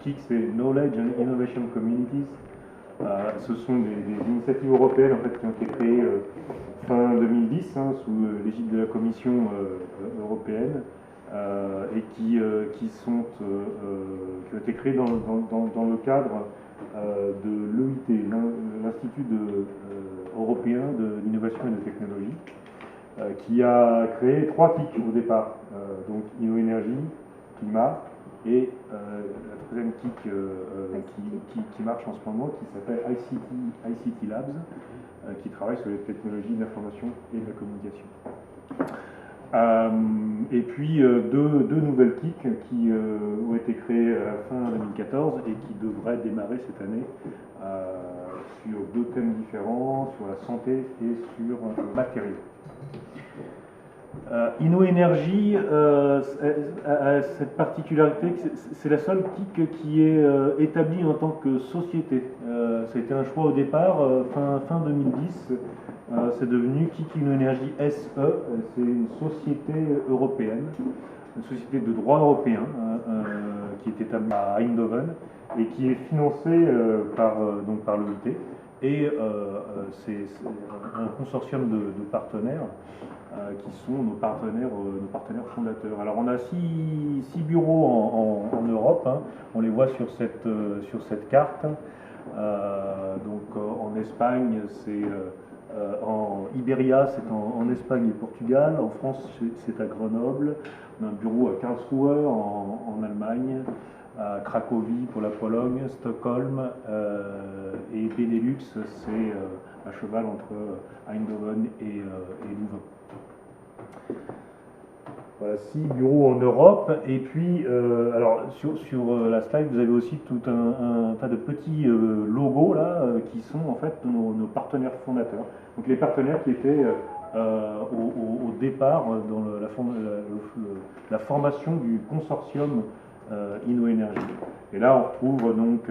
KIC, c'est Knowledge and Innovation Communities. Ce sont des initiatives européennes en fait, qui ont été créées fin 2010 hein, sous l'égide de la Commission européenne et qui ont été créées dans le cadre de l'EIT, l'Institut européen de l'innovation et de technologie, qui a créé 3 KIC au départ, donc InnoÉnergie, Climat, et la troisième KIC qui marche en ce moment, qui s'appelle ICT Labs, qui travaille sur les technologies de l'information et de la communication. Et puis deux nouvelles KIC qui ont été créées à la fin 2014 et qui devraient démarrer cette année sur 2 thèmes différents, sur la santé et sur le matériau. InnoÉnergie a cette particularité que c'est la seule KIC qui est établie en tant que société. Ça a été un choix au départ, fin 2010. C'est devenu KIC InnoÉnergie SE, c'est une société européenne, une société de droit européen qui est établie à Eindhoven et qui est financée par l'EIT. Et c'est un consortium de partenaires qui sont nos partenaires fondateurs. Alors on a 6 bureaux en Europe, hein. On les voit sur cette carte. Donc en Espagne, c'est en Iberia, c'est en Espagne et Portugal. En France, c'est à Grenoble. On a un bureau à Karlsruhe en Allemagne, à Cracovie pour la Pologne, Stockholm et Benelux, c'est à cheval entre Eindhoven et Louvain. Voilà, 6 bureaux en Europe. Et puis, alors sur la slide, vous avez aussi tout un tas de petits logos là, qui sont en fait nos partenaires fondateurs. Donc les partenaires qui étaient au départ dans la formation du consortium InnoÉnergie. Et là, on retrouve donc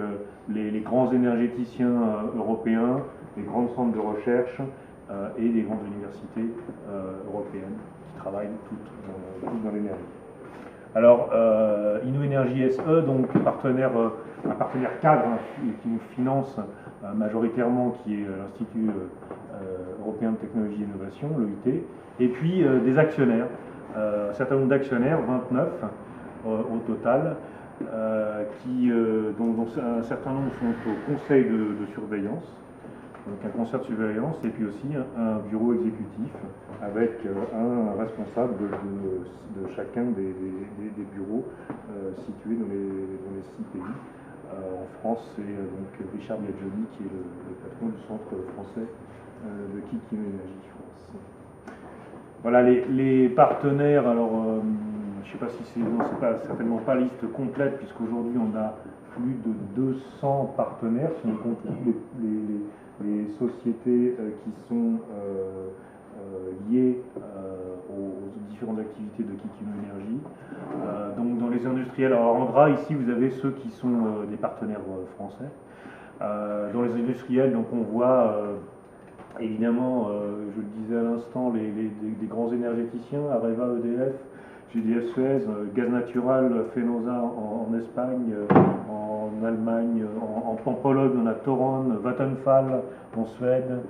les grands énergéticiens européens, les grands centres de recherche et les grandes universités européennes qui travaillent toutes dans l'énergie. Alors, InnoÉnergie SE, donc un partenaire cadre hein, qui nous finance majoritairement, qui est l'Institut européen de technologie et d'innovation, l'EIT, et puis des actionnaires, un certain nombre d'actionnaires, 29 au total, dont un certain nombre sont au conseil de surveillance, donc un conseil de surveillance, et puis aussi un bureau exécutif avec un responsable de chacun des bureaux situés dans les 6 pays. En France, c'est donc Richard Biagioni qui est le patron du centre français de KIC InnoÉnergie France. Voilà les partenaires. Alors, je ne sais pas si c'est pas certainement pas liste complète, puisqu'aujourd'hui on a plus de 200 partenaires, si on compte les sociétés qui sont liées aux différentes activités de KIC InnoÉnergie. Donc dans les industriels, alors en gras ici vous avez ceux qui sont des partenaires français. Dans les industriels, donc on voit évidemment, je le disais à l'instant, des grands énergéticiens, Areva, EDF, GDF Suez, Gaz Natural, Fenosa en Espagne, en Allemagne, en Pologne, on a Toron, Vattenfall en Suède,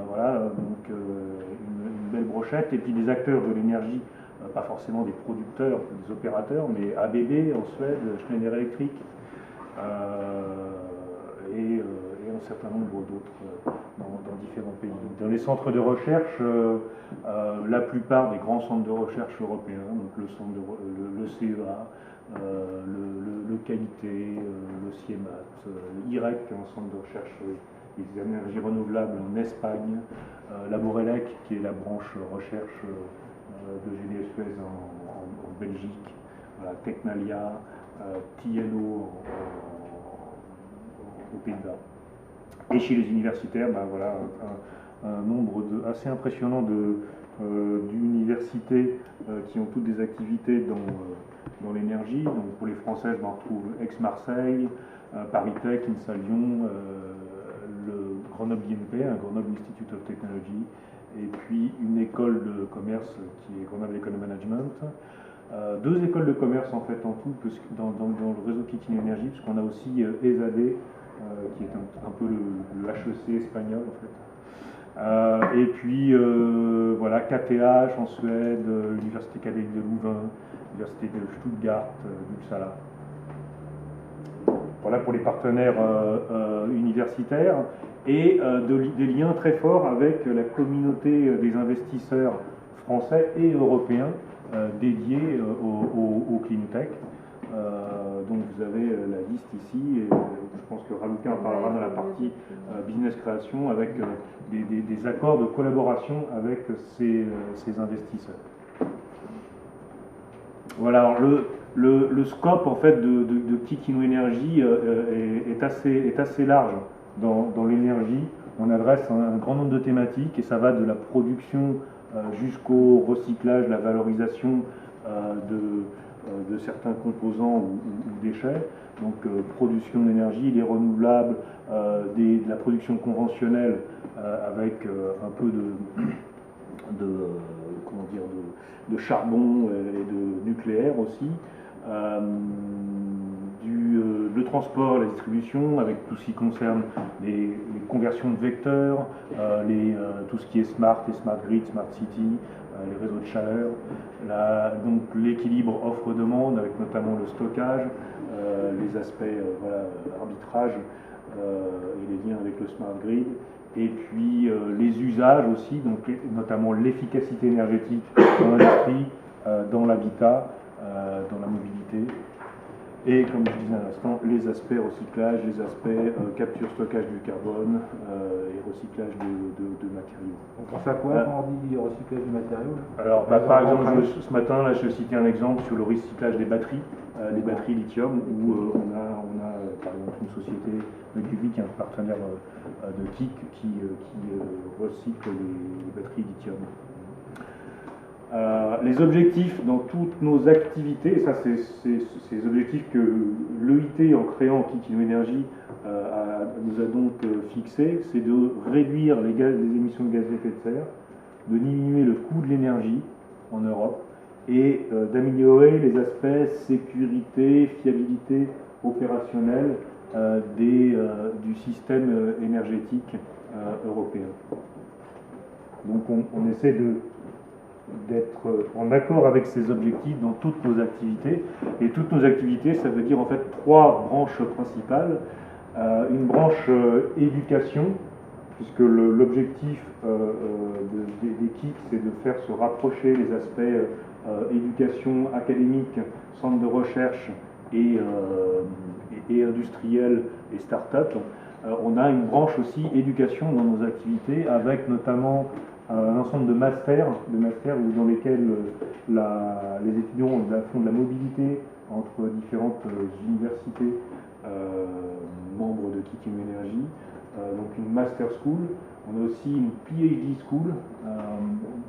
voilà, donc une belle brochette, et puis des acteurs de l'énergie, pas forcément des producteurs, des opérateurs, mais ABB en Suède, Schneider Electric, et un certain nombre d'autres dans différents pays. Dans les centres de recherche, la plupart des grands centres de recherche européens, donc le CEA, le Qualité, le CIEMAT, l'IREC, un centre de recherche des énergies renouvelables en Espagne, la Borelec, qui est la branche recherche de GDF Suez en Belgique, voilà, Technalia, TNO aux Pays-Bas. Et chez les universitaires, ben voilà, un nombre assez impressionnant d'universités qui ont toutes des activités dans l'énergie. Donc pour les Françaises, ben on retrouve Aix-Marseille, Paris Tech, INSA Lyon, le Grenoble INP, un Grenoble Institute of Technology, et puis une école de commerce qui est Grenoble Ecole Management. 2 écoles de commerce en fait en tout dans le réseau Kik Inno-Énergie, puisqu'on a aussi ESAD, qui est un peu le HEC espagnol en fait. Et puis voilà, KTH en Suède, Université catholique de Louvain, Université de Stuttgart, d'Uppsala. Voilà pour les partenaires universitaires et des liens très forts avec la communauté des investisseurs français et européens dédiés au clean tech. Donc vous avez la liste ici, et je pense que Raluca en parlera dans la partie business création avec des accords de collaboration avec ces investisseurs. Voilà, alors le scope en fait de Kik Inno-Énergie est assez large dans l'énergie. On adresse un grand nombre de thématiques et ça va de la production jusqu'au recyclage, la valorisation de certains composants ou déchets. Donc production d'énergie, les renouvelables, de la production conventionnelle avec un peu de charbon et de nucléaire aussi, le transport, la distribution, avec tout ce qui concerne les conversions de vecteurs, tout ce qui est smart et smart grid, smart city, les réseaux de chaleur, donc l'équilibre offre-demande avec notamment le stockage, les aspects arbitrage et les liens avec le smart grid. Et puis les usages aussi, donc notamment l'efficacité énergétique dans l'industrie, dans l'habitat, dans la mobilité. Et comme je disais à l'instant, les aspects recyclage, les aspects capture, stockage du carbone et recyclage de matériaux. On pense à quoi quand on dit recyclage du matériau? Alors par exemple, ce matin, là, je citais un exemple sur le recyclage des batteries, les batteries lithium, où on a par exemple une société de Cubic, un partenaire de Kik qui recycle les batteries lithium. Les objectifs dans toutes nos activités, et ça c'est ces objectifs que l'EIT en créant Kik Inno-Énergie nous a donc fixés, c'est de réduire les émissions de gaz à effet de serre, de diminuer le coût de l'énergie en Europe et d'améliorer les aspects sécurité, fiabilité opérationnelle du système énergétique européen. Donc on essaie d'être en accord avec ces objectifs dans toutes nos activités. Et toutes nos activités, ça veut dire en fait 3 branches principales. Une branche éducation, puisque l'objectif des Kik, c'est de faire se rapprocher les aspects éducation académique, centre de recherche et industriel et start-up. On a une branche aussi éducation dans nos activités, avec notamment un ensemble de masters dans lesquels les étudiants font de la mobilité entre différentes universités membres de Kik Inno-Énergie, donc une master school. On a aussi une PhD school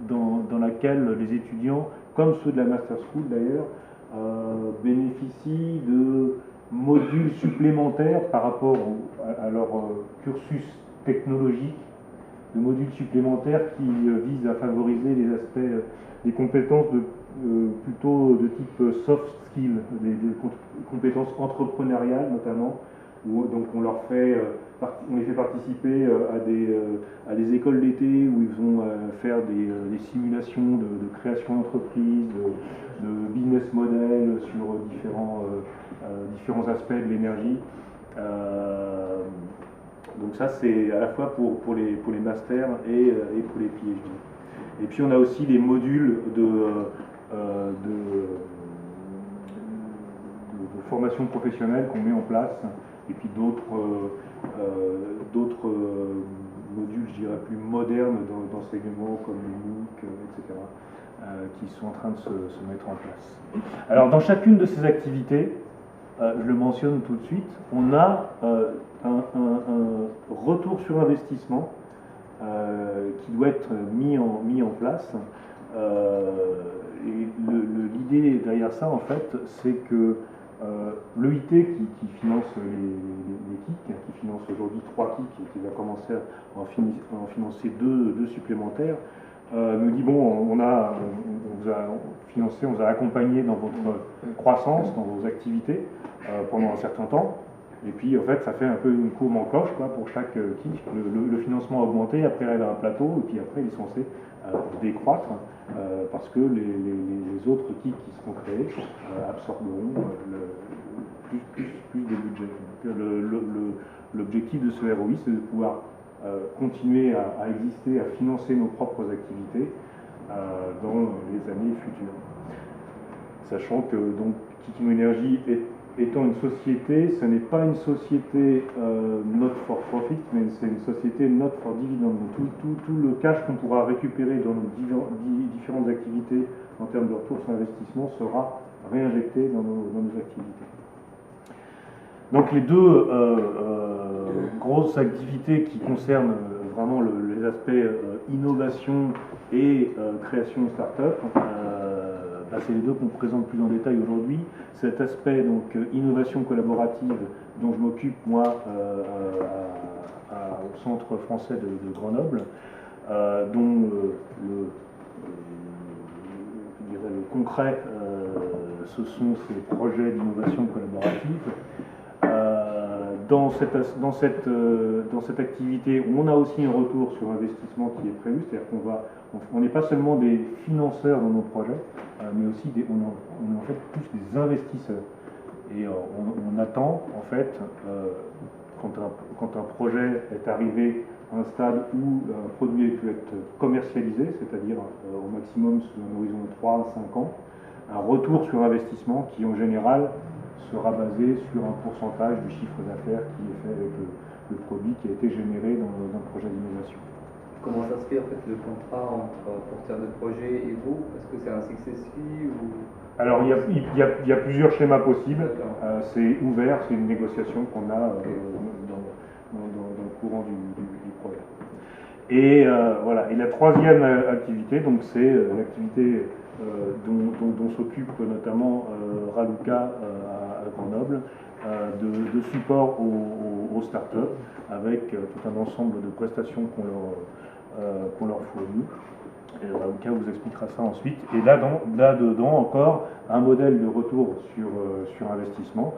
dans laquelle les étudiants, comme ceux de la master school d'ailleurs, bénéficient de modules supplémentaires par rapport à leur cursus technologique, de modules supplémentaires qui visent à favoriser les aspects, des compétences plutôt de type soft skills, des compétences entrepreneuriales notamment, où donc on les fait participer à des écoles d'été où ils vont faire des simulations de création d'entreprise, de business model sur différents aspects de l'énergie. Donc ça c'est à la fois pour les masters et pour les PhD. Et puis on a aussi les modules de formation professionnelle qu'on met en place, et puis d'autres modules, je dirais, plus modernes d'enseignement comme les MOOC, etc., qui sont en train de se mettre en place. Alors dans chacune de ces activités, je le mentionne tout de suite, on a un retour sur investissement qui doit être mis en place. Et l'idée derrière ça, en fait, c'est que l'EIT qui finance les Kik, qui finance aujourd'hui 3 Kik et qui va commencer à en financer 2 supplémentaires, nous dit bon, on vous a financé, on vous a accompagné dans votre croissance, dans vos activités pendant un certain temps. Et puis en fait, ça fait un peu une courbe en cloche quoi, pour chaque kick. Le financement a augmenté, après il arrive à un plateau, et puis après il est censé décroître parce que les autres kicks qui seront créés absorberont plus de budget. L'objectif de ce ROI, c'est de pouvoir continuer à exister, à financer nos propres activités dans les années futures. Sachant que donc Kikino Energy étant une société, ce n'est pas une société not for profit, mais c'est une société not for dividend. Donc tout le cash qu'on pourra récupérer dans nos différentes activités en termes de retour sur investissement sera réinjecté dans nos activités. Donc les deux grosses activités qui concernent vraiment les aspects innovation et création de start-up, c'est les deux qu'on présente plus en détail aujourd'hui. Cet aspect donc innovation collaborative dont je m'occupe moi au Centre français de Grenoble, dont le concret ce sont ces projets d'innovation collaborative. Dans cette activité, on a aussi un retour sur investissement qui est prévu, c'est-à-dire qu'on n'est pas seulement des financeurs dans nos projets, mais aussi on est en fait plus des investisseurs. Et on attend en fait, quand un projet est arrivé à un stade où un produit peut être commercialisé, c'est-à-dire au maximum sur un horizon de 3 à 5 ans, un retour sur investissement qui en général sera basé sur un pourcentage du chiffre d'affaires qui est fait avec le produit qui a été généré dans un projet d'innovation. Comment ça se fait en fait le contrat entre porteur de projet et vous? Est-ce que c'est un success fee ou... Alors il y a plusieurs schémas possibles, c'est ouvert, c'est une négociation qu'on a dans le courant du projet. Et voilà. Et la troisième activité, donc c'est l'activité dont s'occupe notamment Raluca à Grenoble, de support aux startups avec tout un ensemble de prestations qu'on leur fournit. Et Raluca vous expliquera ça ensuite. Et là-dedans encore un modèle de retour sur investissement,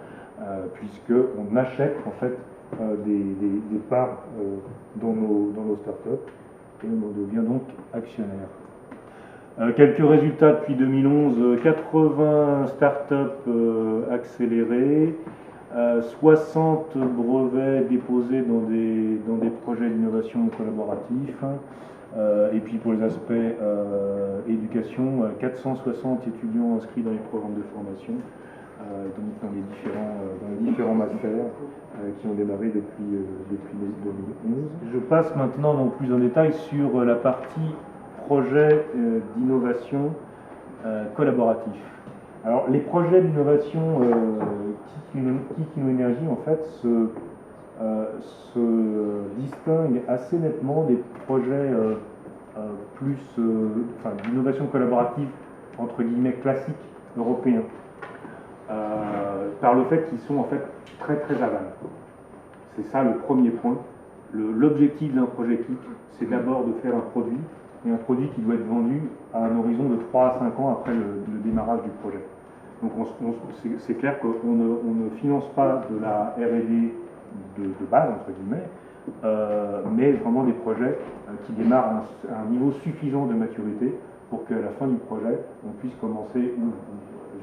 puisqu'on achète en fait des parts dans nos startups et on en devient donc actionnaire. Quelques résultats depuis 2011, 80 startups accélérées, 60 brevets déposés dans des projets d'innovation collaboratifs, et puis pour les aspects éducation, 460 étudiants inscrits dans les programmes de formation, dans les différents masters qui ont démarré depuis 2011. Je passe maintenant donc plus en détail sur la partie projet d'innovation collaboratif. Alors les projets d'innovation Kikino Energy en fait se distinguent assez nettement des projets d'innovation collaborative entre guillemets classiques européens, par le fait qu'ils sont en fait très très aval. C'est ça le premier point. L'objectif d'un projet KIC, c'est d'abord de faire un produit, et un produit qui doit être vendu à un horizon de 3 à 5 ans après le démarrage du projet. Donc c'est clair qu'on ne finance pas de la R&D de base, entre guillemets, mais vraiment des projets qui démarrent à un niveau suffisant de maturité pour qu'à la fin du projet, on puisse commencer, ou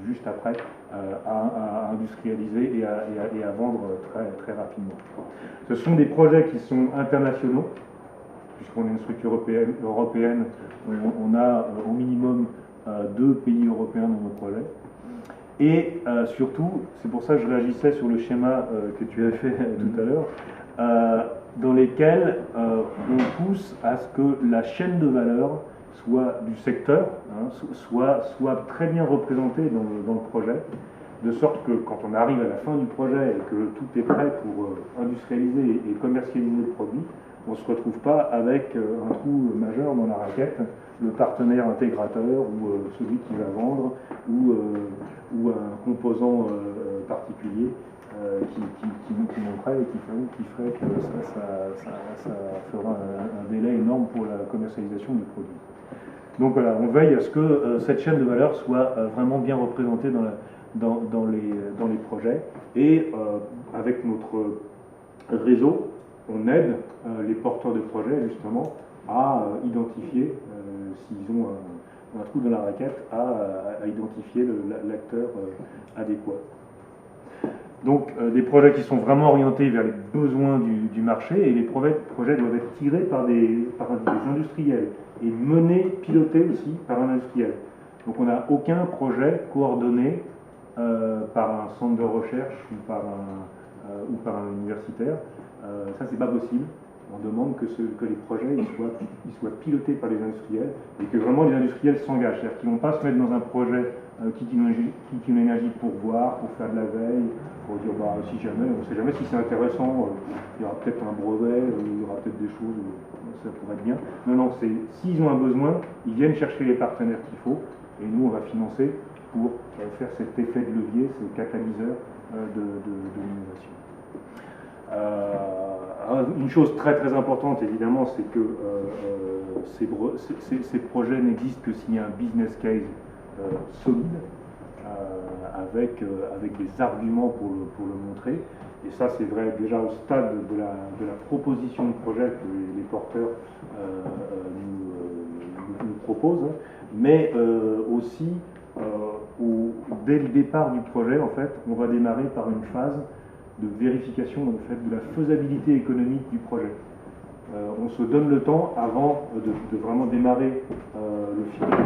juste après, à industrialiser et à vendre très, très rapidement. Ce sont des projets qui sont internationaux, puisqu'on est une structure européenne, on a au minimum 2 pays européens dans nos projets. Et surtout, c'est pour ça que je réagissais sur le schéma que tu as fait tout à l'heure, dans lesquels on pousse à ce que la chaîne de valeur soit du secteur, soit très bien représentée dans le projet, de sorte que quand on arrive à la fin du projet et que tout est prêt pour industrialiser et commercialiser le produit, on ne se retrouve pas avec un trou majeur dans la raquette, le partenaire intégrateur ou celui qui va vendre ou un composant particulier qui manquerait et qui ferait que ça fera un délai énorme pour la commercialisation du produit. Donc voilà, on veille à ce que cette chaîne de valeur soit vraiment bien représentée dans les projets. Et avec notre réseau, on aide les porteurs de projets justement à identifier, s'ils ont un trou dans la raquette, à identifier l'acteur adéquat. Donc des projets qui sont vraiment orientés vers les besoins du marché, et les projets doivent être tirés par des industriels et menés, pilotés aussi par un industriel. Donc on n'a aucun projet coordonné par un centre de recherche ou par un universitaire. Ça, c'est pas possible. On demande que les projets ils soient pilotés par les industriels et que vraiment les industriels s'engagent. C'est-à-dire qu'ils ne vont pas se mettre dans un projet qui utilise l'énergie pour voir, pour faire de la veille, pour dire si jamais, on ne sait jamais si c'est intéressant, il y aura peut-être un brevet, il y aura peut-être des choses, ça pourrait être bien. Non, s'ils ont un besoin, ils viennent chercher les partenaires qu'il faut et nous on va financer pour faire cet effet de levier, ce catalyseur de l'innovation. Une chose très très importante évidemment, c'est que ces projets n'existent que s'il y a un business case solide, avec des arguments pour le montrer. Et ça c'est vrai déjà au stade de la proposition de projet que les porteurs nous proposent, mais aussi dès le départ du projet, en fait, on va démarrer par une phase de vérification en fait, de la faisabilité économique du projet. On se donne le temps avant de vraiment démarrer, de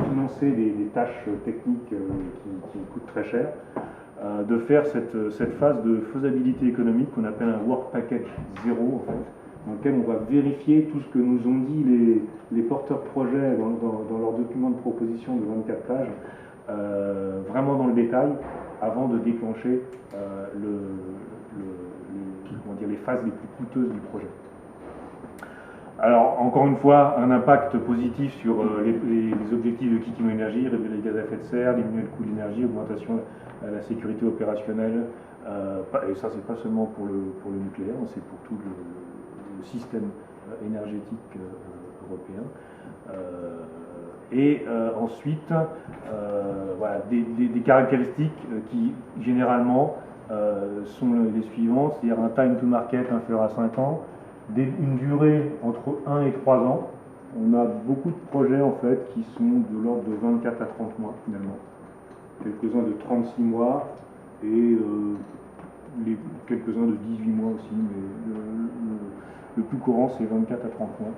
financer des tâches techniques qui coûtent très cher, de faire cette phase de faisabilité économique qu'on appelle un work package 0 en fait, dans lequel on va vérifier tout ce que nous ont dit les porteurs de projet dans leur document de proposition de 24 pages, vraiment dans le détail, avant de déclencher les phases les plus coûteuses du projet. Alors, encore une fois, un impact positif sur les objectifs de Kikino Energy, réduire les gaz à effet de serre, diminuer le coût de l'énergie, augmentation de la sécurité opérationnelle. Et ça, c'est pas seulement pour le nucléaire, c'est pour tout le système énergétique européen. Ensuite, voilà, des caractéristiques qui, généralement, sont les suivantes, c'est-à-dire un time to market inférieur à 5 ans, une durée entre 1 et 3 ans. On a beaucoup de projets en fait qui sont de l'ordre de 24 à 30 mois finalement. Quelques-uns de 36 mois et quelques-uns de 18 mois aussi, mais le plus courant c'est 24 à 30 mois.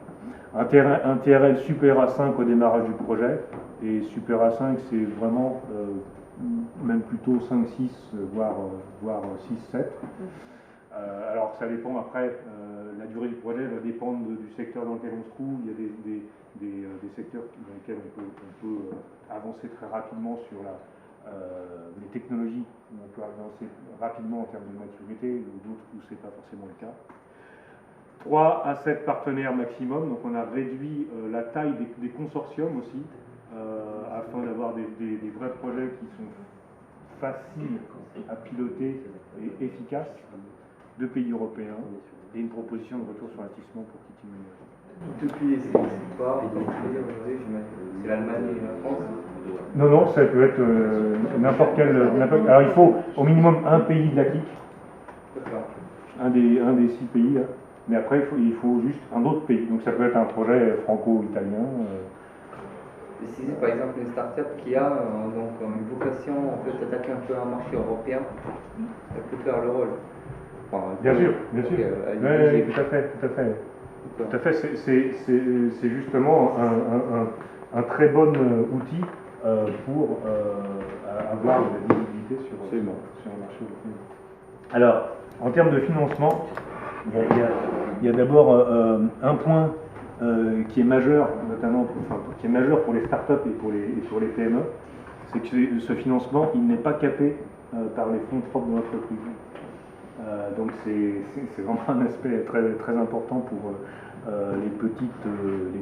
Un TRL supérieur à 5 au démarrage du projet, et supérieur à 5 c'est vraiment même plutôt 5-6, voire 6-7. Alors ça dépend après, la durée du projet va dépendre du secteur dans lequel on se trouve. Il y a des secteurs dans lesquels on peut avancer très rapidement sur les technologies, où on peut avancer rapidement en termes de maturité, ou d'autres où ce n'est pas forcément le cas. 3 à 7 partenaires maximum, donc on a réduit la taille des consortiums aussi, afin d'avoir des vrais projets qui sont faciles à piloter et efficaces, de pays européens, et une proposition de retour sur investissement pour Kikino Energy. Depuis, c'est pas, c'est l'Allemagne et la France. Non, ça peut être n'importe quel. Alors il faut au minimum un pays de la KIC, un des 6 pays, là. Mais après il faut juste un autre pays. Donc ça peut être un projet franco-italien. Et si c'est par exemple une start-up qui a donc une vocation en fait d'attaquer un peu un marché européen, elle peut faire le rôle. Enfin, bien sûr. Oui, tout à fait. C'est justement un très bon outil pour avoir de la visibilité sur un marché européen. Alors, en termes de financement, il y a d'abord un point qui est majeur, notamment qui est majeur pour les startups et pour les PME, c'est que ce financement, il n'est pas capé par les fonds propres de l'entreprise. Donc c'est vraiment un aspect très, très important pour les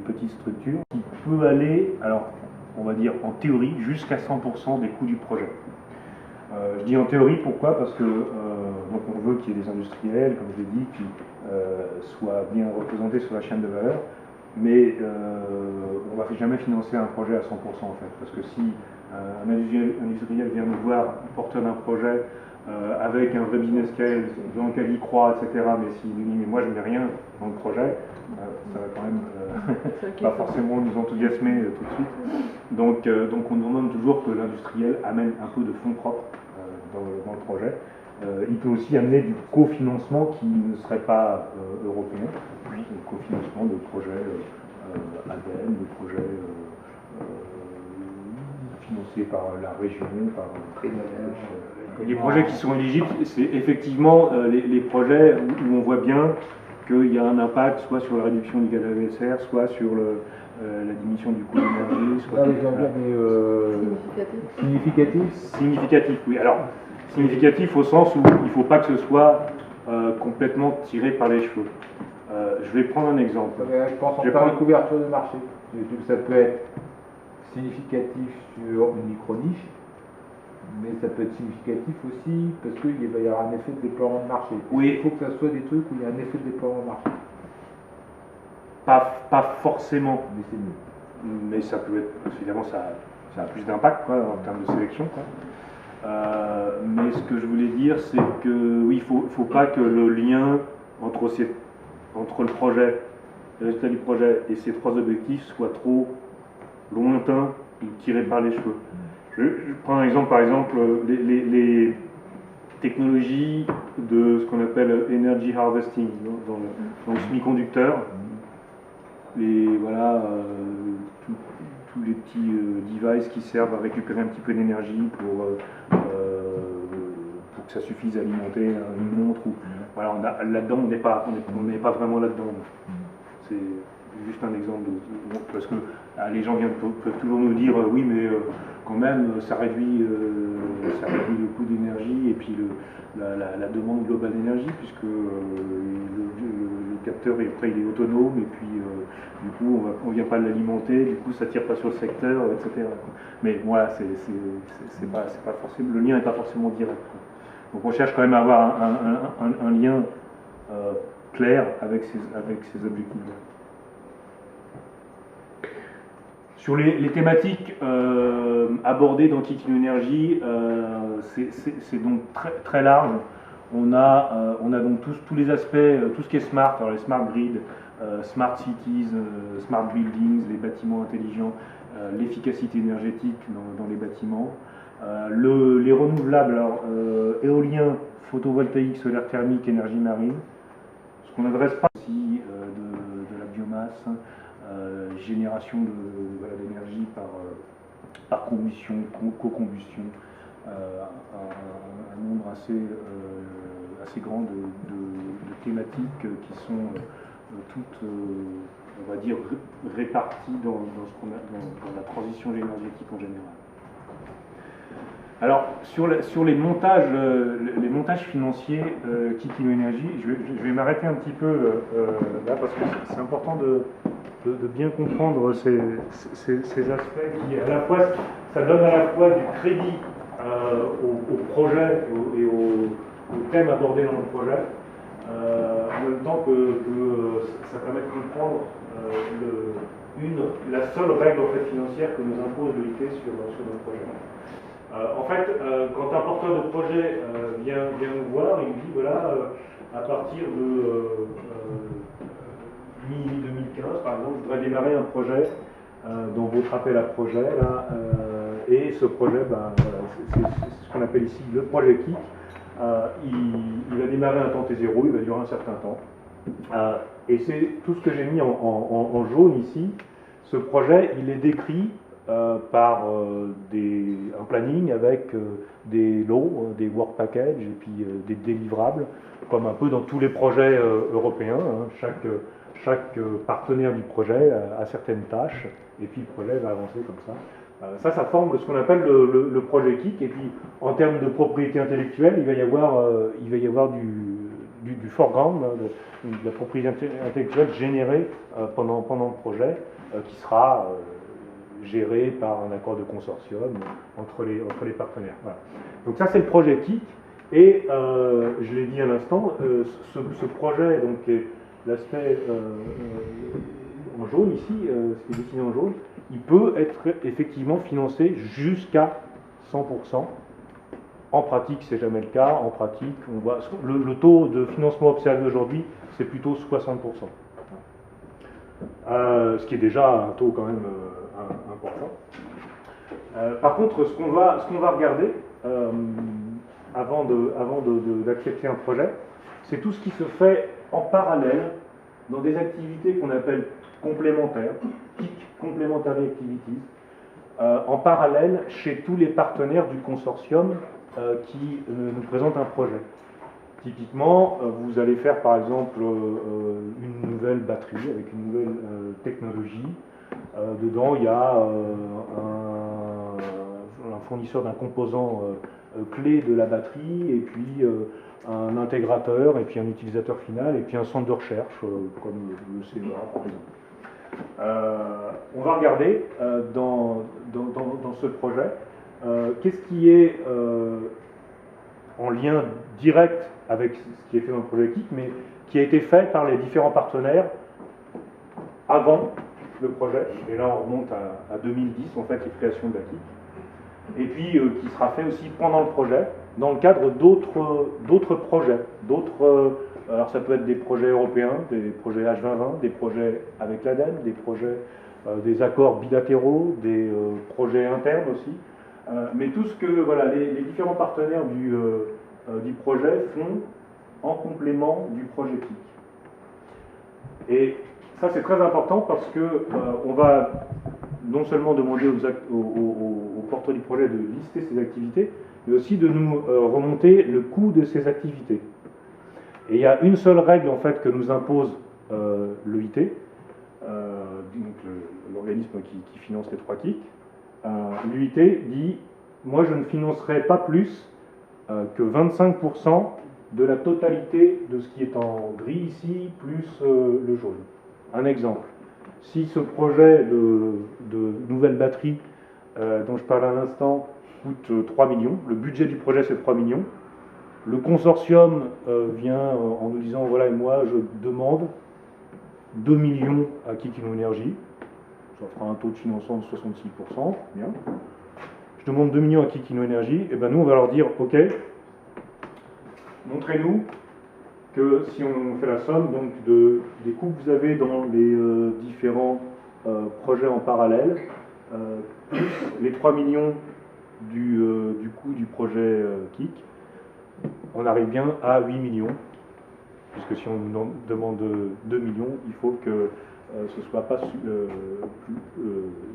petites structures, qui peut aller, alors on va dire en théorie, jusqu'à 100% des coûts du projet. Je dis en théorie, pourquoi? Parce que donc on veut qu'il y ait des industriels, comme je l'ai dit, qui soient bien représentés sur la chaîne de valeur. mais on ne va jamais financer un projet à 100% en fait, parce que si un industriel vient nous voir, porteur d'un projet, avec un vrai business case dans lequel il croit, etc., mais s'il nous dit mais moi je ne mets rien dans le projet, ça va quand même pas forcément nous enthousiasmer tout de suite. Donc on demande toujours que l'industriel amène un peu de fonds propres dans le projet. Il peut aussi amener du cofinancement qui ne serait pas européen, oui, le cofinancement de projets ADN, de projets financés par la région, par les projets qui sont éligibles, c'est effectivement les projets où on voit bien qu'il y a un impact soit sur la réduction du gaz à effet de serre, soit sur la diminution du coût de l'énergie. Significatif. Significatif, oui. Alors, significatif au sens où il ne faut pas que ce soit complètement tiré par les cheveux. Je vais prendre un exemple. Je pense en termes de couverture de marché. Ça peut être significatif sur une micro-niche, mais ça peut être significatif aussi parce qu'il va y avoir un effet de déploiement de marché. Oui. Il faut que ça soit des trucs où il y a un effet de déploiement de marché. Pas forcément. Mais c'est mieux. Mais ça peut être, évidemment, ça a plus d'impact en termes de sélection. Mais ce que je voulais dire, c'est que oui, il ne faut pas que le lien entre le projet, le résultat du projet et ces trois objectifs soit trop lointain ou tiré par les cheveux. Je prends un exemple, par exemple, les technologies de ce qu'on appelle energy harvesting dans le semi-conducteur. Tous les petits devices qui servent à récupérer un petit peu d'énergie pour que ça suffise à alimenter une montre. Voilà, là-dedans, on n'est pas vraiment là-dedans. C'est juste un exemple, parce que les gens peuvent toujours nous dire oui, mais quand même, ça réduit le coût d'énergie et puis la demande globale d'énergie, puisque le capteur après il est autonome et puis du coup on ne vient pas l'alimenter, du coup ça tire pas sur le secteur, etc. Mais voilà, c'est pas forcément, le lien n'est pas forcément direct. Donc on cherche quand même à avoir un lien clair avec ces objectifs-là. Sur les thématiques abordées dans Kik Energy, c'est donc très large. On a donc tous les aspects, tout ce qui est smart, alors les smart grids, smart cities, smart buildings, les bâtiments intelligents, l'efficacité énergétique dans les bâtiments, les renouvelables, alors éolien, photovoltaïque, solaire thermique, énergie marine, ce qu'on n'adresse pas aussi de la biomasse, génération d'énergie par combustion, co-combustion, un nombre assez grand de thématiques qui sont toutes, on va dire, réparties dans la transition énergétique en général. Alors, sur les montages financiers Kik Energy, je vais m'arrêter un petit peu là parce que c'est important de bien comprendre ces aspects qui, à la fois, ça donne à la fois du crédit au projet et au thème abordé dans le projet, en même temps que ça permet de comprendre la seule règle en fait, financière que nous impose l'OIT sur notre projet. En fait, quand un porteur de projet vient nous voir, il nous dit voilà, à partir de mi-2015, par exemple, je voudrais démarrer un projet dans votre appel à projet, là, et ce projet, voilà, c'est ce qu'on appelle ici le projet Kik. Il va démarrer un temps T0, il va durer un certain temps. Et c'est tout ce que j'ai mis en jaune ici. Ce projet, il est décrit par un planning avec des lots, des work packages et puis des délivrables, comme un peu dans tous les projets européens. Chaque partenaire du projet a certaines tâches et puis le projet va avancer comme ça. Ça forme ce qu'on appelle le projet Kik. Et puis en termes de propriété intellectuelle, il va y avoir du foreground, de la propriété intellectuelle générée pendant le projet, qui sera géré par un accord de consortium entre les partenaires. Voilà. Donc ça c'est le projet Kik, et je l'ai dit à l'instant, ce projet donc, est l'aspect en jaune ici, ce qui est dessiné en jaune, il peut être effectivement financé jusqu'à 100%. En pratique, c'est jamais le cas. En pratique, on voit le taux de financement observé aujourd'hui, c'est plutôt 60%. Ce qui est déjà un taux quand même important. Par contre, ce qu'on va regarder avant d'accepter un projet, c'est tout ce qui se fait en parallèle dans des activités qu'on appelle complémentaires, PIC, Complementary Activities, en parallèle chez tous les partenaires du consortium qui nous présentent un projet. Typiquement, vous allez faire par exemple une nouvelle batterie avec une nouvelle technologie. Dedans, il y a un fournisseur d'un composant clé de la batterie, et puis un intégrateur, et puis un utilisateur final, et puis un centre de recherche, comme le CEA par exemple. On va regarder dans ce projet qu'est-ce qui est en lien direct avec ce qui est fait dans le projet KIC, mais qui a été fait par les différents partenaires avant le projet. Et là, on remonte à 2010, en fait, les créations de la KIC. Et puis, qui sera fait aussi pendant le projet, dans le cadre d'autres projets. Alors, ça peut être des projets européens, des projets H2020, des projets avec l'ADEME, des projets, des accords bilatéraux, des projets internes aussi. Mais tout ce que les différents partenaires du projet font en complément du projet KIC. Et ça, c'est très important parce que on va non seulement demander aux porteurs du projet de lister ces activités, mais aussi de nous remonter le coût de ces activités. Et il y a une seule règle en fait que nous impose l'EIT, l'organisme qui finance les 3 KIC. L'UIT dit: moi je ne financerai pas plus que 25% de la totalité de ce qui est en gris ici, plus le jaune. Un exemple, si ce projet de nouvelle batterie dont je parle à l'instant coûte 3 millions, le budget du projet c'est 3 millions, le consortium vient en nous disant: voilà, moi je demande 2 millions à KIC Innoénergie, ça fera un taux de financement de 66%, bien. Je demande 2 millions à KIC Innoénergie, et bien nous on va leur dire: ok, montrez-nous que si on fait la somme donc des coûts que vous avez dans les différents projets en parallèle, plus les 3 millions du coût du projet KIC, on arrive bien à 8 millions, puisque si on nous demande 2 millions, il faut que ce ne soit pas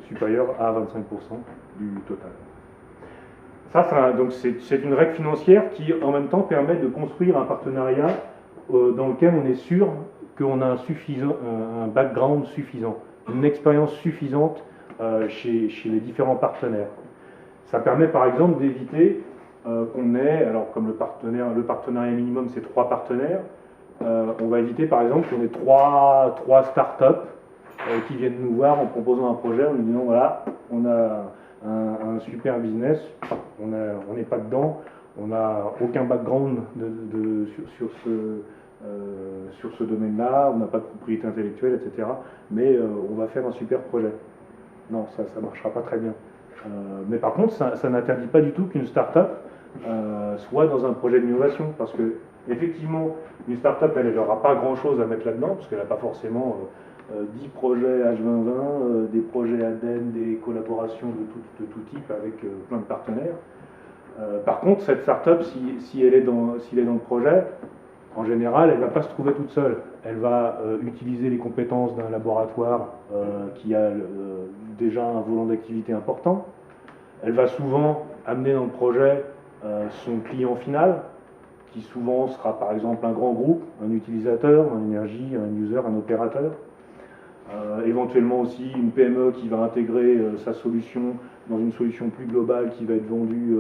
supérieur à 25% du total. Ça, donc c'est une règle financière qui, en même temps, permet de construire un partenariat dans lequel on est sûr qu'on a un background suffisant, une expérience suffisante chez les différents partenaires. Ça permet, par exemple, d'éviter qu'on ait, alors comme le partenariat minimum, c'est 3 partenaires, on va éviter, par exemple, qu'on ait 3 startups qui viennent nous voir en proposant un projet, en nous disant: voilà, on a un super business, on n'est pas dedans, on n'a aucun background sur ce domaine-là, on n'a pas de propriété intellectuelle, etc. Mais on va faire un super projet. Non, ça ne marchera pas très bien. Mais par contre, ça n'interdit pas du tout qu'une start-up soit dans un projet d'innovation, parce que effectivement, une start-up, elle n'aura pas grand-chose à mettre là-dedans, parce qu'elle n'a pas forcément 10 projets H2020, des projets ADEME, des collaborations de tout type avec plein de partenaires. Par contre, cette start-up, si elle est dans le projet, en général, elle ne va pas se trouver toute seule. Elle va utiliser les compétences d'un laboratoire qui a déjà un volant d'activité important. Elle va souvent amener dans le projet son client final, qui souvent sera par exemple un grand groupe, un utilisateur, un énergie, un user, un opérateur. Éventuellement aussi une PME qui va intégrer sa solution dans une solution plus globale qui va être vendue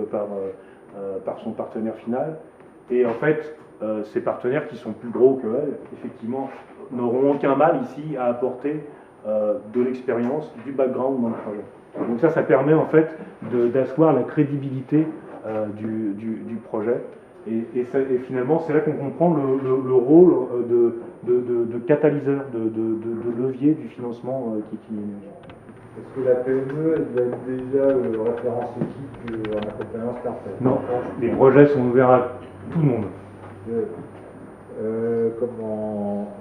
par son partenaire final. Et en fait, ces partenaires qui sont plus gros qu'elle, effectivement, n'auront aucun mal ici à apporter de l'expérience, du background dans le projet. Donc ça permet en fait d'asseoir la crédibilité du projet Et finalement, c'est là qu'on comprend le rôle de catalyseur, de levier du financement Kiki Énergie. Est-ce que la PME elle doit être déjà référence équipe en accompagnement startup? Non, les projets sont ouverts à tout le monde.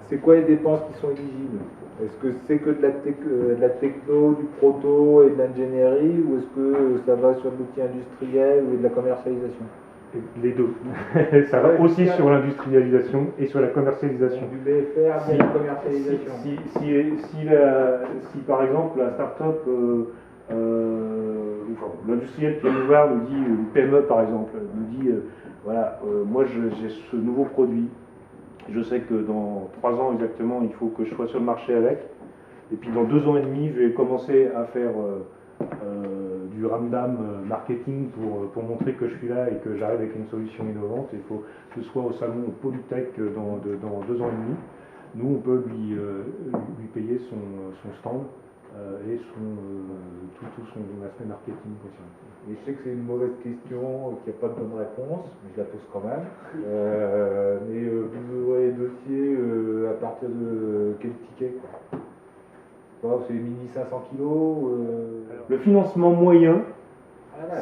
C'est quoi les dépenses qui sont éligibles? Est-ce que c'est que de la techno, du proto et de l'ingénierie, ou est-ce que ça va sur de l'outil industriel ou de la commercialisation? Les deux. Ça va aussi sur l'industrialisation et sur la commercialisation. Du BFR, de la commercialisation. Si par exemple la start-up, l'industriel qui vient nous voir nous dit, une PME par exemple, nous dit voilà, moi j'ai ce nouveau produit, je sais que dans 3 ans exactement il faut que je sois sur le marché avec, et puis dans 2 ans et demi je vais commencer à faire du ramdam marketing pour montrer que je suis là et que j'arrive avec une solution innovante. Il faut que ce soit au salon Polytech dans 2 ans et demi. Nous, on peut lui payer son stand et tout son aspect marketing. Et je sais que c'est une mauvaise question, qu'il n'y a pas de bonne réponse, mais je la pose quand même. Mais vous ouvrez les dossiers à partir de quel ticket, quoi? C'est mini 500 kilos. Le financement moyen,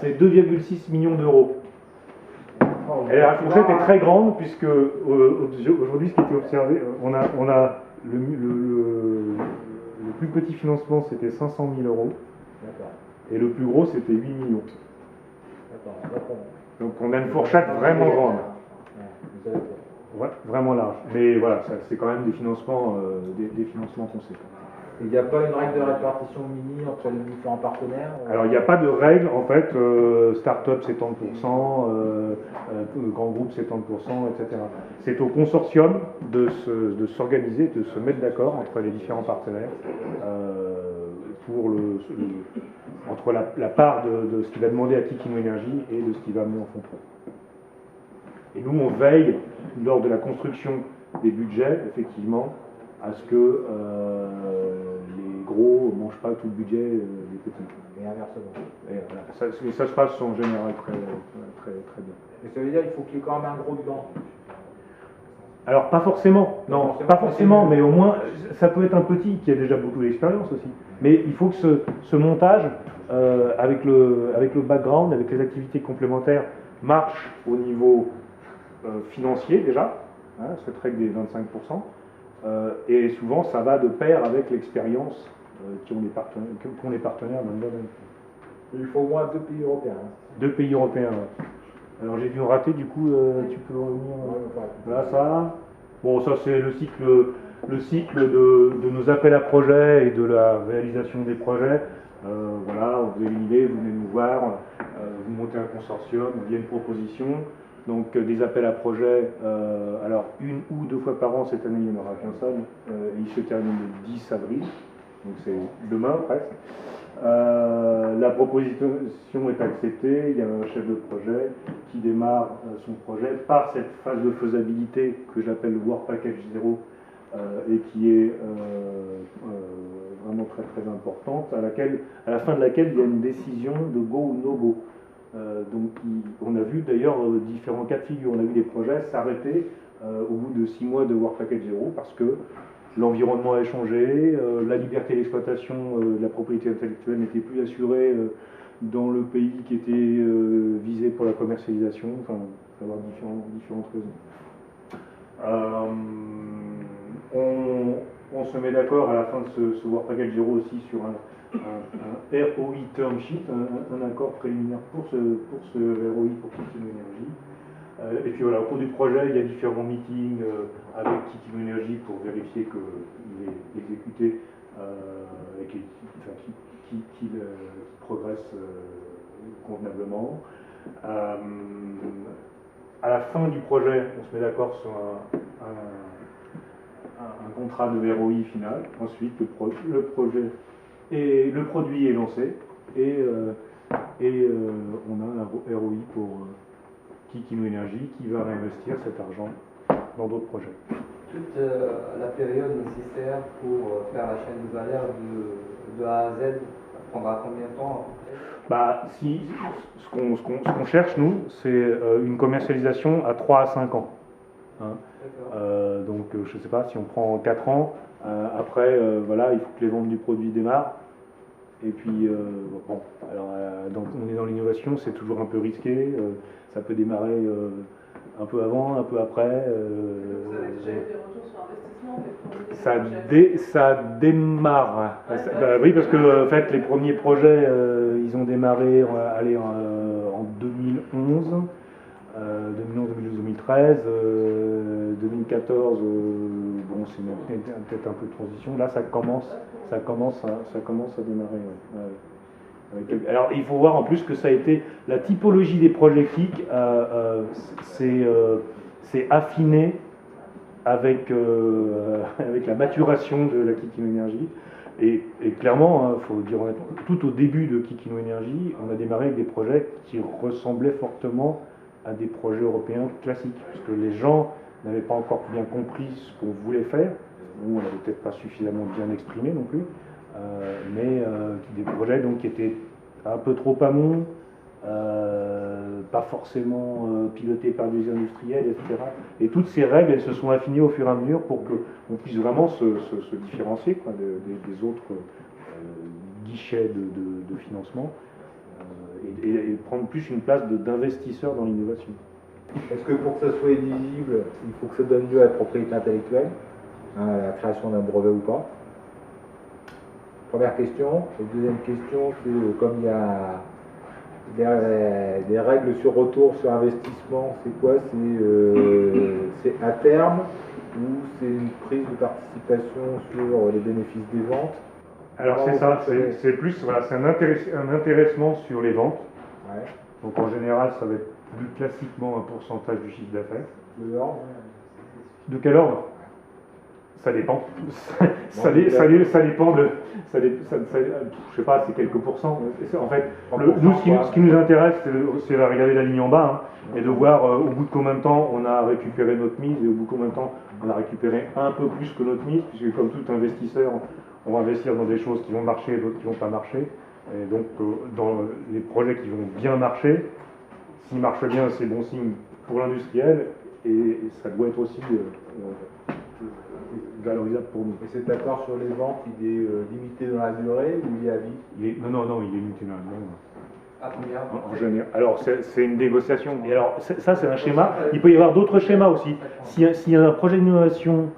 c'est 2,6 millions d'euros. Et la fourchette est très grande puisque aujourd'hui, ce qui était observé, on a le plus petit financement, c'était 500 000 euros. Et le plus gros, c'était 8 millions. Donc on a une fourchette vraiment grande. Ouais, vraiment large. Mais voilà, c'est quand même des financements conséquents. Il n'y a pas une règle de répartition mini entre les différents partenaires? Alors il n'y a pas de règle, en fait, start-up c'est 30%, grand groupe c'est 30%, etc. C'est au consortium de s'organiser, de se mettre d'accord entre les différents partenaires pour entre la part de ce qu'il va demander à Kikino Énergie et de ce qu'il va amener en fonds propres. Et nous on veille, lors de la construction des budgets, effectivement, à ce que les gros ne mangent pas tout le budget des petits. Et inversement. Et ça se passe en général très bien. Mais ça veut dire qu'il faut qu'il y ait quand même un gros dedans? Alors pas forcément, non, pas forcément, mais au moins ça peut être un petit qui a déjà beaucoup d'expérience aussi. Mais il faut que ce montage, avec le background, avec les activités complémentaires, marche au niveau financier déjà, cette règle des 25%. Et souvent, ça va de pair avec l'expérience qu'ont les partenaires dans le domaine. Il faut au moins 2 pays européens. 2 pays européens, ouais. Alors j'ai dû rater, du coup, tu peux revenir là, ça. Bon, ça c'est le cycle de nos appels à projets et de la réalisation des projets. Voilà, vous avez une idée, vous venez nous voir, vous montez un consortium, il y a une proposition. Donc des appels à projets, alors 1 ou 2 fois par an, cette année il n'y en aura qu'un seul, il se termine le 10 avril, donc c'est demain presque. La proposition est acceptée, il y a un chef de projet qui démarre son projet par cette phase de faisabilité que j'appelle le Work Package 0 et qui est vraiment très très importante, à la fin de laquelle il y a une décision de go ou no go. Donc on a vu d'ailleurs différents cas de figure, on a vu des projets s'arrêter au bout de 6 mois de Work Package 0 parce que l'environnement a changé, la liberté d'exploitation de la propriété intellectuelle n'était plus assurée dans le pays qui était visé pour la commercialisation, enfin il peut y avoir différentes raisons. On se met d'accord à la fin de ce Work Package 0 aussi sur un ROI term sheet, un accord préliminaire pour ce ROI pour Kikino Énergie. Et puis voilà, au cours du projet, il y a différents meetings avec Kikino Énergie pour vérifier qu'il est exécuté et qu'il progresse convenablement. À la fin du projet, on se met d'accord sur un contrat de ROI final. Ensuite, le projet et le produit est lancé et on a un ROI pour Kikino Énergie qui va réinvestir cet argent dans d'autres projets. Toute la période nécessaire pour faire la chaîne de valeur de A à Z prendra combien de temps? Bah, ce qu'on cherche, nous, c'est une commercialisation à 3 à 5 ans. Hein. Donc, je ne sais pas, si on prend 4 ans, après, voilà, il faut que les ventes du produit démarrent. Et puis, bon, alors, donc, on est dans l'innovation, c'est toujours un peu risqué. Ça peut démarrer un peu avant, un peu après. Vous avez déjà eu des retours sur investissement Ça démarre. Oui, parce que en fait, les premiers projets, ils ont démarré en 2011. 2011, 2012, 2013, 2014, bon, c'est peut-être un peu de transition. Là, ça commence à démarrer. Ouais. Alors, il faut voir en plus que ça a été la typologie des projets KIC, c'est affiné avec la maturation de la Kikino Energy. Et clairement, il faut dire honnêtement, tout au début de Kikino Energy, on a démarré avec des projets qui ressemblaient fortement à des projets européens classiques, parce que les gens n'avaient pas encore bien compris ce qu'on voulait faire, ou on n'avait peut-être pas suffisamment bien exprimé non plus, mais des projets donc, qui étaient un peu trop amont, pas forcément pilotés par des industriels, etc. Et toutes ces règles, elles se sont affinées au fur et à mesure pour qu'on puisse vraiment se différencier quoi, des autres guichets de financement. Et prendre plus une place d'investisseur dans l'innovation. Est-ce que pour que ça soit éligible, il faut que ça donne lieu à la propriété intellectuelle, à la création d'un brevet ou pas? Première question. Et deuxième question, c'est comme il y a des règles sur retour sur investissement, c'est quoi? C'est à terme ou c'est une prise de participation sur les bénéfices des ventes? Alors c'est ça, c'est plus voilà, c'est un intéressement sur les ventes. Ouais. Donc en général, ça va être plus classiquement un pourcentage du chiffre d'affaires. De l'ordre? De quel ordre? Ça dépend. Ça dépend de. Je sais pas, c'est quelques pourcents. En fait, nous, ce qui nous intéresse, c'est de regarder la ligne en bas et de voir au bout de combien de temps on a récupéré notre mise et au bout de combien de temps on a récupéré un peu plus que notre mise, puisque comme tout investisseur, on va investir dans des choses qui vont marcher et d'autres qui ne vont pas marcher. Et donc, dans les projets qui vont bien marcher, s'ils marchent bien, c'est bon signe pour l'industriel et ça doit être aussi valorisable pour nous. Et cet accord sur les ventes, il est limité dans la durée ou il est à vie? Non, il est limité dans la durée. À combien? En général. Alors, c'est une négociation. Et alors, ça, c'est un schéma. Il peut y avoir d'autres schémas aussi. S'il y a un projet d'innovation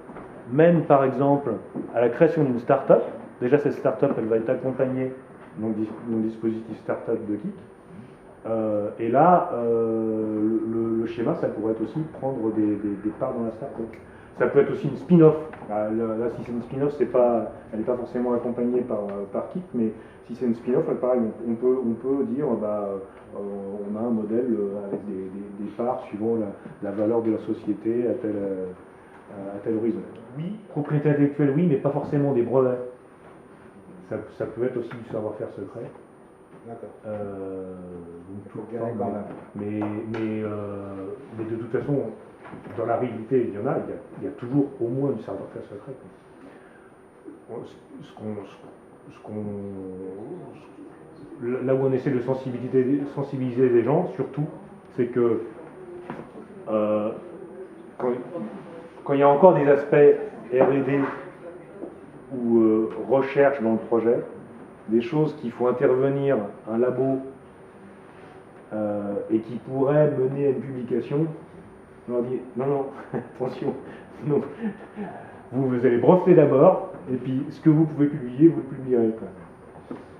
mène, par exemple, à la création d'une start-up, déjà, cette start-up, elle va être accompagnée dans le dispositif start-up de KIC. Et là, le schéma, ça pourrait être aussi prendre des parts dans la start-up. Ça peut être aussi une spin-off. Là, si c'est une spin-off, elle n'est pas forcément accompagnée par KIC, mais si c'est une spin-off, pareil, on peut dire on a un modèle avec des parts suivant la valeur de la société à tel horizon. Oui, propriété intellectuelle, oui, mais pas forcément des brevets. Ça peut être aussi du savoir-faire secret. D'accord. Mais de toute façon, dans la réalité, il y a toujours au moins du savoir-faire secret. Là où on essaie de sensibiliser les gens, surtout, c'est que quand il y a encore des aspects R&D ou recherche dans le projet, des choses qu'il faut intervenir un labo et qui pourraient mener à une publication, on leur dit non, attention, non. Vous allez breveter d'abord, et puis ce que vous pouvez publier, vous le publierez.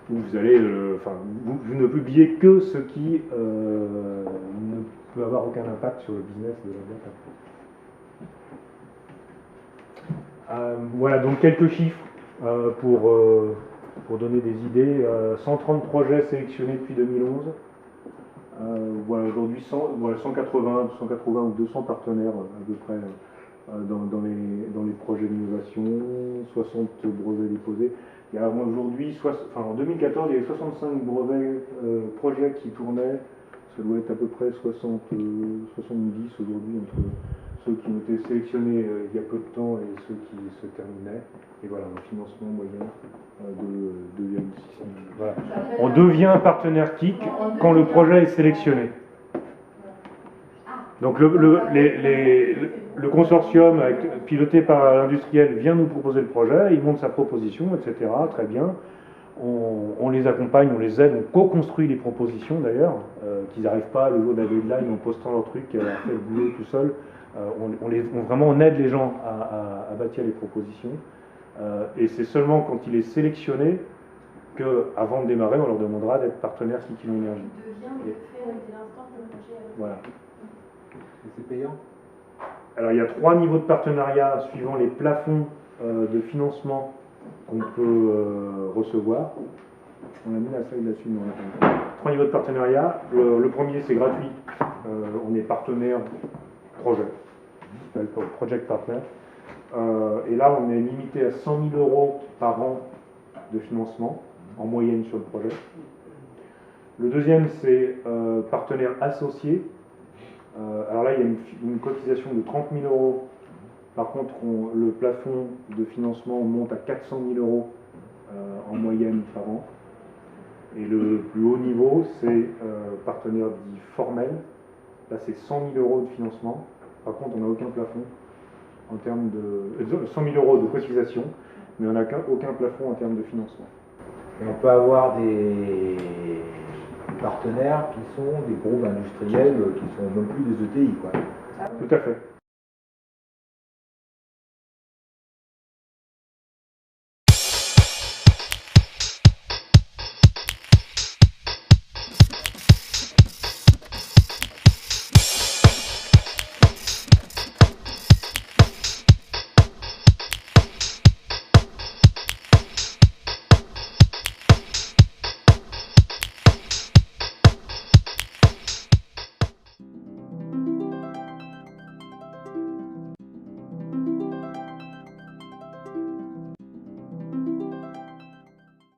Vous allez, vous ne publiez que ce qui ne peut avoir aucun impact sur le business de la boîte. Voilà, donc quelques chiffres pour donner des idées. 130 projets sélectionnés depuis 2011. Voilà, aujourd'hui 180 ou 200 partenaires à peu près dans les projets d'innovation, 60 brevets déposés. Il y a aujourd'hui, en 2014, il y avait 65 brevets projets qui tournaient. Ça doit être à peu près 70 aujourd'hui entre ceux qui ont été sélectionnés il y a peu de temps et ceux qui se terminaient. Et voilà, un financement moyen de 2,6 millions. Voilà. On devient partenaire KIC quand le projet est sélectionné. Donc le consortium piloté par l'industriel vient nous proposer le projet, il monte sa proposition, etc. Très bien. On les accompagne, on les aide, on co-construit les propositions d'ailleurs, qu'ils n'arrivent pas le jour de la deadline en postant leur truc, à faire le boulot tout seul. On aide les gens à bâtir les propositions. Et c'est seulement quand il est sélectionné qu'avant de démarrer, on leur demandera d'être partenaire Kikino Énergie. Voilà. Et c'est payant? Alors il y a 3 niveaux de partenariat suivant les plafonds de financement qu'on peut recevoir. On a mis la slide là-dessus, mais on a pas mis. 3 niveaux de partenariat. Le premier, c'est gratuit. On est partenaire projet. Ça s'appelle Project Partner. Et là, on est limité à 100 000 € par an de financement, en moyenne sur le projet. Le deuxième, c'est partenaire associé. Alors là, il y a une cotisation de 30 000 €. Par contre, le plafond de financement monte à 400 000 € en moyenne par an. Et le plus haut niveau, c'est partenaire dit formel. Là, c'est 100 000 € de financement. Par contre, on n'a aucun plafond en termes de 100 000 € de cotisation, mais on n'a aucun plafond en termes de financement. Et on peut avoir des partenaires qui sont des groupes industriels qui sont non plus des ETI, quoi. Tout à fait.